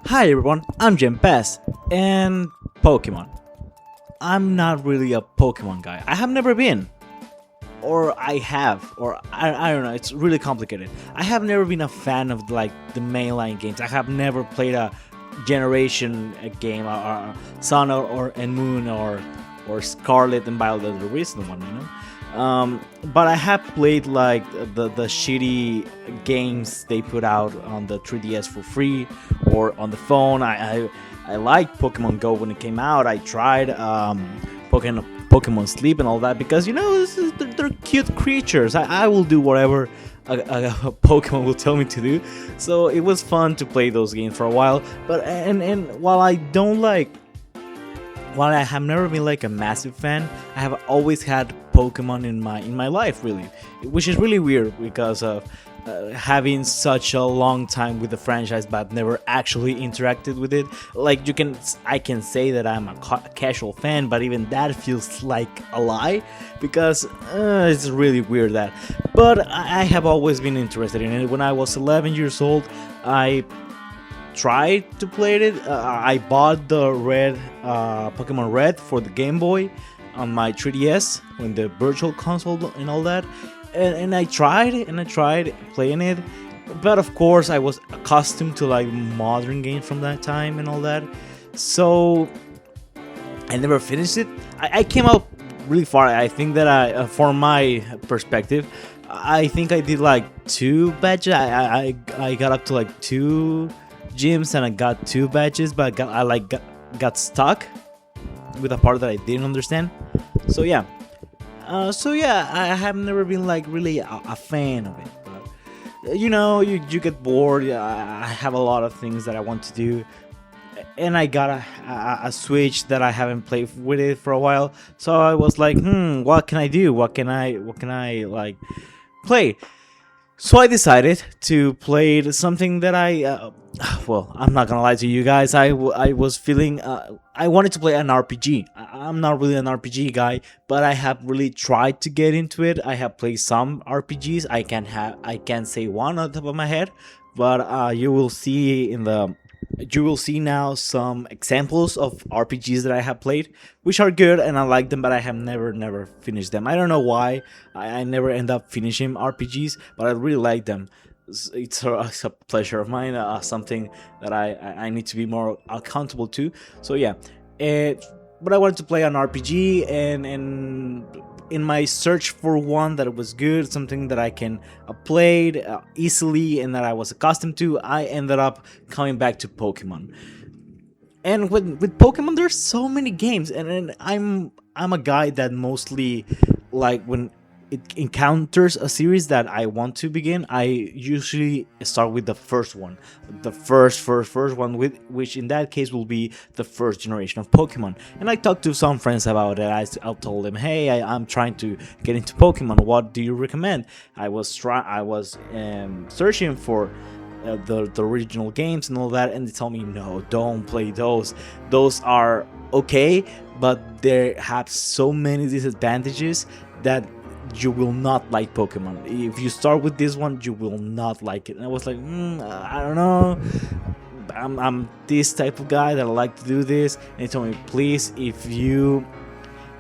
Hi everyone, I'm ImJenPass, and Pokemon. I'm not really a Pokemon guy. I have never been. Or I have, or I don't know, it's really complicated. I have never been a fan of like the mainline games. I have never played a generation game, or Sun or and Moon or Scarlet and Violet, the recent one, you know. But I have played like the shitty games they put out on the 3DS for free or on the phone. I liked Pokemon Go when it came out. I tried Pokemon Sleep and all that because they're cute creatures. I will do whatever a Pokemon will tell me to do. So it was fun to play those games for a while. But and while I have never been like a massive fan, I have always had Pokemon in my life, really, which is really weird because of having such a long time with the franchise, but never actually interacted with it. Like I can say that I'm a casual fan, but even that feels like a lie because it's really weird that. But I have always been interested in it. When I was 11 years old, I tried to play it. I bought the Pokemon Red for the Game Boy on my 3DS when the Virtual Console and all that, and I tried playing it, but of course I was accustomed to like modern games from that time and all that, so I never finished it. I came out really far. I think that for my perspective, I think I did like 2 badges. I got up to like 2 gyms and I got 2 badges, but I got stuck with a part that I didn't understand. So yeah, I have never been like really a fan of it. But, you get bored. I have a lot of things that I want to do, and I got a Switch that I haven't played with it for a while. So I was like, what can I do? What can I like play? So I decided to play something that well, I'm not gonna lie to you guys. I was feeling I wanted to play an RPG. I'm not really an RPG guy, but I have really tried to get into it. I have played some RPGs. I can say one on top of my head, but you will see now some examples of RPGs that I have played, which are good and I like them, but I have never finished them. I don't know why. I never end up finishing RPGs, but I really like them. It's a pleasure of mine, something that I need to be more accountable to. So yeah, but I wanted to play an RPG, and in my search for one that was good, something that I can play easily and that I was accustomed to, I ended up coming back to Pokemon. And with Pokemon, there's so many games, and I'm a guy that mostly, like, when it encounters a series that I want to begin, I usually start with the first one, the first one, with which in that case will be the first generation of Pokemon. And I talked to some friends about it. I told them, hey, I'm trying to get into Pokemon. What do you recommend? I was searching for the original games and all that, and they told me, no, don't play those. Those are okay, but they have so many disadvantages that you will not like Pokemon. If you start with this one, you will not like it. And I was like, I don't know. I'm this type of guy that I like to do this. And he told me, please, if you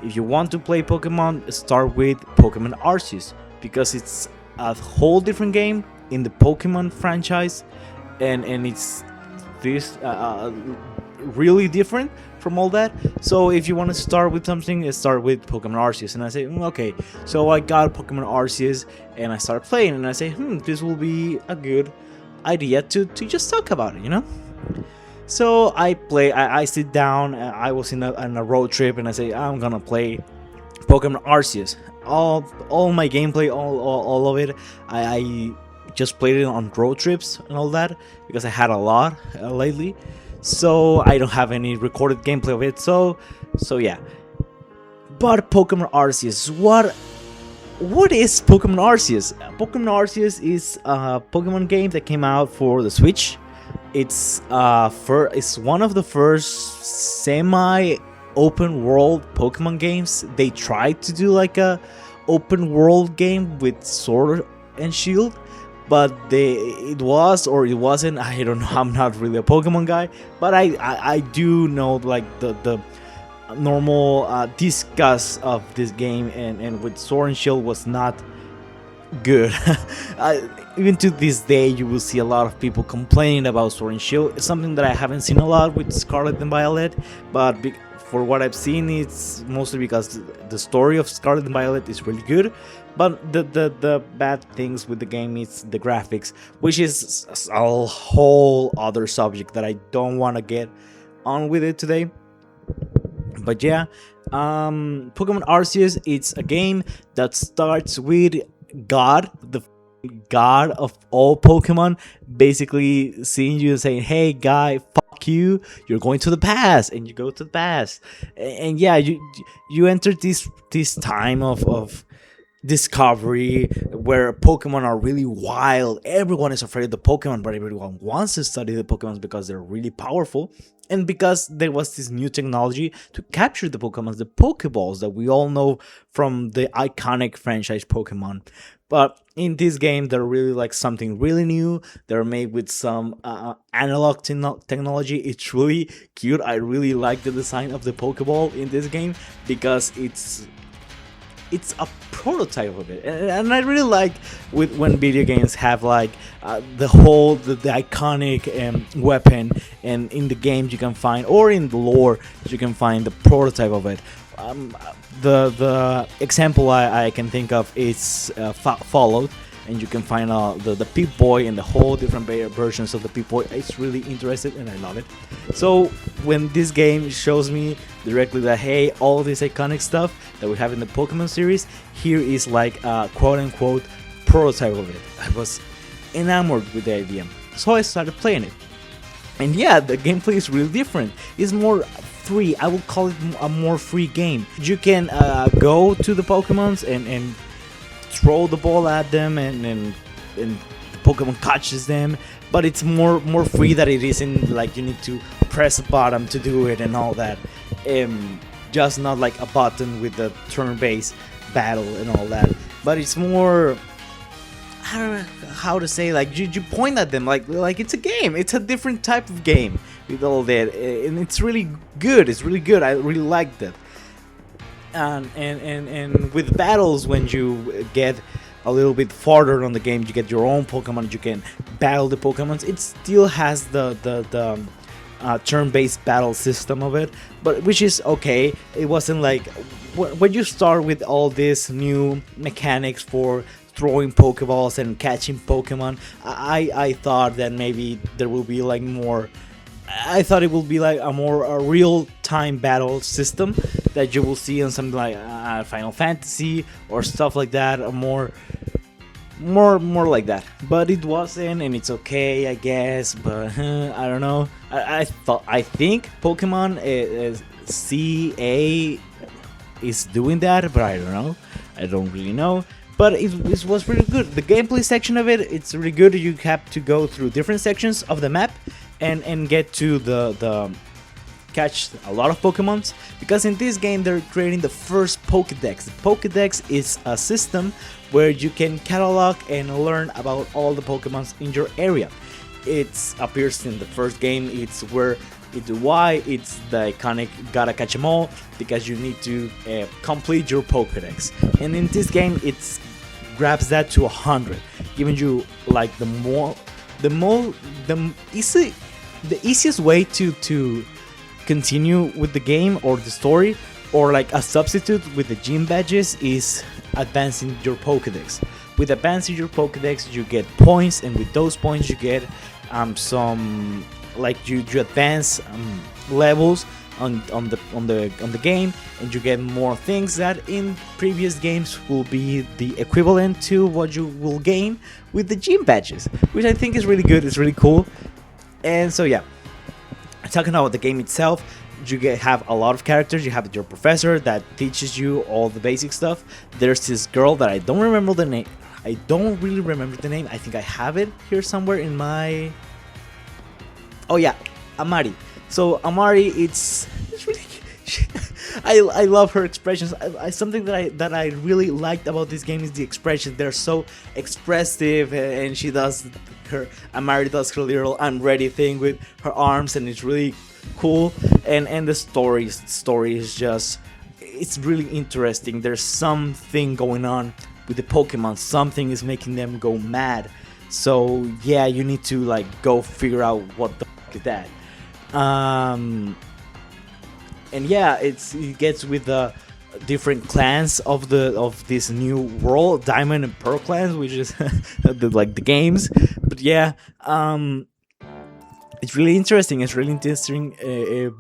want to play Pokemon, start with Pokemon Arceus, because it's a whole different game in the Pokemon franchise, and it's this really different from all that. So if you want to start with something, start with Pokemon Arceus. And I say, okay. So I got Pokemon Arceus and I started playing, and I say, this will be a good idea to just talk about it, So I sit down. I was on a road trip, and I say, I'm gonna play Pokemon Arceus. All my gameplay, all of it, I just played it on road trips and all that because I had a lot lately. So I don't have any recorded gameplay of it. So yeah. But Pokemon Arceus, what is Pokemon Arceus? Pokemon Arceus is a Pokemon game that came out for the Switch. It's one of the first semi-open world Pokemon games. They tried to do like a open world game with Sword and Shield, but it was or it wasn't. I don't know. I'm not really a Pokemon guy, but I do know like the normal discuss of this game, and with Sword and Shield was not good. Even to this day, you will see a lot of people complaining about Sword and Shield. It's something that I haven't seen a lot with Scarlet and Violet, but for what I've seen, it's mostly because the story of Scarlet and Violet is really good. But the bad things with the game is the graphics, which is a whole other subject that I don't want to get on with it today. But yeah, Pokemon Arceus, it's a game that starts with God, the God of all Pokemon, basically seeing you and saying, "Hey guy, fuck you, you're going to the past," and you go to the past, and yeah, you enter this time of discovery where Pokemon are really wild. Everyone is afraid of the Pokemon, but everyone wants to study the Pokemon because they're really powerful, and because there was this new technology to capture the Pokemon, the Pokeballs that we all know from the iconic franchise Pokemon. But in this game, they're really like something really new. They're made with some analog technology. It's really cute. I really like the design of the Pokeball in this game because it's a prototype of it, and I really like when video games have like the iconic weapon, and in the game you can find, or in the lore you can find the prototype of it. The example I can think of is Fallout, and you can find the Pip-Boy and the whole different versions of the Pip-Boy. It's really interesting and I love it. So when this game shows me directly that, hey, all this iconic stuff that we have in the Pokemon series, here is like a quote-unquote prototype of it. I was enamored with the idea, so I started playing it. And yeah, the gameplay is really different. It's more free. I will call it a more free game. You can go to the Pokemons and throw the ball at them, and the Pokemon catches them, but it's more free, that it isn't like you need to press a button to do it and all that. Just not like a button with the turn-based battle and all that, but it's more, I don't know how to say, like you point at them like it's a game. It's a different type of game with all that, and it's really good. It's really good. I really like that. And with battles, when you get a little bit farther on the game, you get your own Pokemon. You can battle the Pokemons. It still has the turn-based battle system of it, but which is okay. It wasn't like when you start with all these new mechanics for throwing Pokeballs and catching Pokemon. I thought that maybe there will be like more. I thought it will be like a real-time battle system that you will see on something like Final Fantasy or stuff like that, or more like that. But it wasn't, and it's okay, I guess. But I don't know. I think Pokemon CA is doing that, but I don't know. I don't really know. But it was really good. The gameplay section of it's really good. You have to go through different sections of the map and get to the catch a lot of Pokemons, because in this game they're creating the first Pokedex. The Pokedex is a system where you can catalog and learn about all the Pokemons in your area. It appears in the first game. It's why it's the iconic gotta catch 'em all, because you need to complete your Pokedex. And in this game it grabs that to 100, giving you like the easiest way to continue with the game or the story, or like a substitute with the gym badges, is advancing your Pokedex. With advancing your Pokedex, you get points, and with those points you get some, like you advance levels on the game, and you get more things that in previous games will be the equivalent to what you will gain with the gym badges, which I think is really good. It's really cool. And so yeah, talking about the game itself, you have a lot of characters. You have your professor that teaches you all the basic stuff. There's this girl that I don't remember the name. I don't really remember the name. I think I have it here somewhere in my... Oh yeah, Amari. So Amari, it's really... I love her expressions. Something that I really liked about this game is the expressions. They're so expressive, and she does her Amari does her little "I'm ready" thing with her arms, and it's really cool. And the story is just, it's really interesting. There's something going on with the Pokemon. Something is making them go mad. So yeah, you need to like go figure out what the fuck is that. And yeah, it gets with the different clans of this new world, Diamond and Pearl clans, which is like the games. But yeah, it's really interesting. It's really interesting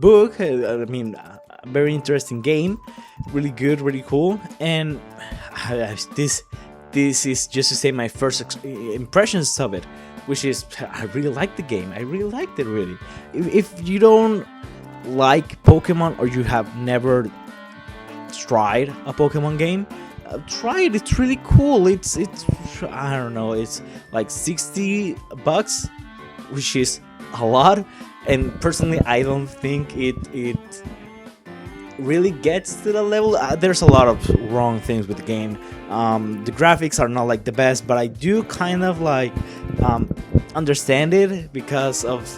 book. I mean, a very interesting game. Really good, really cool. And this is just to say my first impressions of it, which is I really like the game. I really liked it, really. If you don't like Pokemon, or you have never tried a Pokemon game, try it. It's really cool. It's I don't know, it's like $60, which is a lot. And personally, I don't think it really gets to the level. There's a lot of wrong things with the game. The graphics are not like the best, but I do kind of like understand it, because of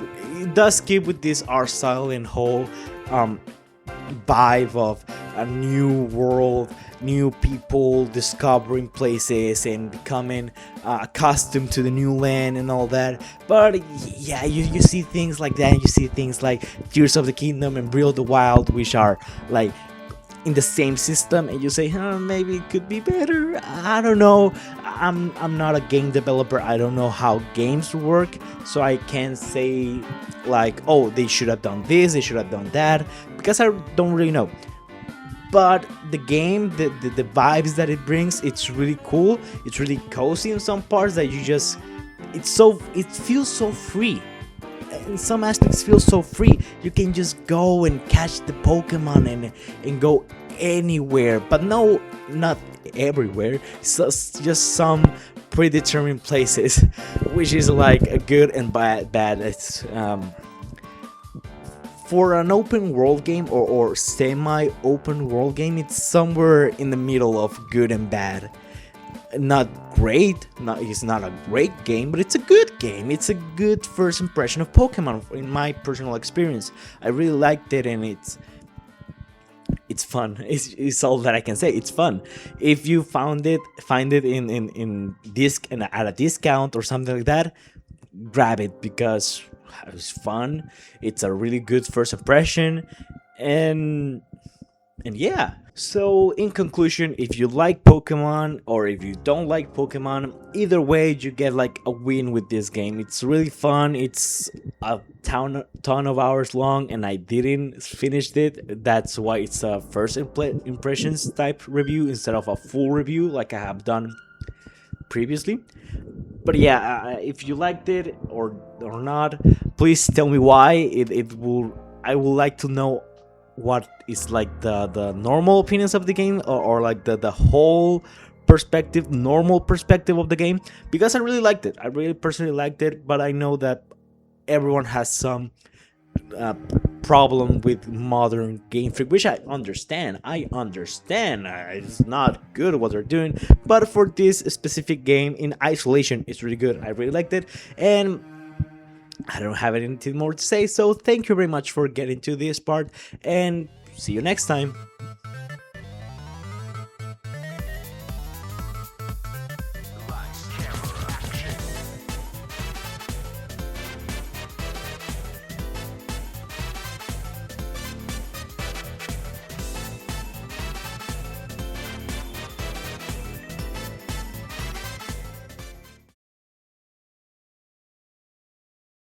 it does keep with this art style and whole vibe of a new world, new people discovering places and becoming accustomed to the new land and all that. But yeah, you see things like that, and you see things like Tears of the Kingdom and Breath of the Wild, which are like in the same system, and you say, maybe it could be better. I don't know. I'm not a game developer. I don't know how games work, so I can't say like, oh, they should have done this, they should have done that, because I don't really know. But the game, the vibes that it brings, it's really cool. It's really cozy in some parts that you just, it feels so free. In some aspects, feels so free. You can just go and catch the Pokemon and go anywhere, but no, not everywhere. So just some predetermined places, which is like a good and bad. It's for an open world game, or semi-open world game, it's somewhere in the middle of good and bad. Not great, it's not a great game, but it's a good game. It's a good first impression of Pokemon in my personal experience. I really liked it, and it's fun. It's all that I can say. It's fun. If you find it in disc and at a discount or something like that, grab it, because it's fun. It's a really good first impression, and yeah. So in conclusion, if you like Pokemon or if you don't like Pokemon, either way you get like a win with this game. It's really fun. It's a ton of hours long, and I didn't finish it. That's why it's a first impressions type review instead of a full review like I have done previously. But yeah, if you liked it or not, please tell me why. I would like to know what is like the normal opinions of the game, or like the whole perspective, normal perspective of the game, because I really liked it. I really personally liked it, but I know that everyone has some problem with modern Game Freak, which I understand. It's not good what they're doing, but for this specific game in isolation, it's really good. I really liked it, and I don't have anything more to say, so thank you very much for getting to this part, and see you next time.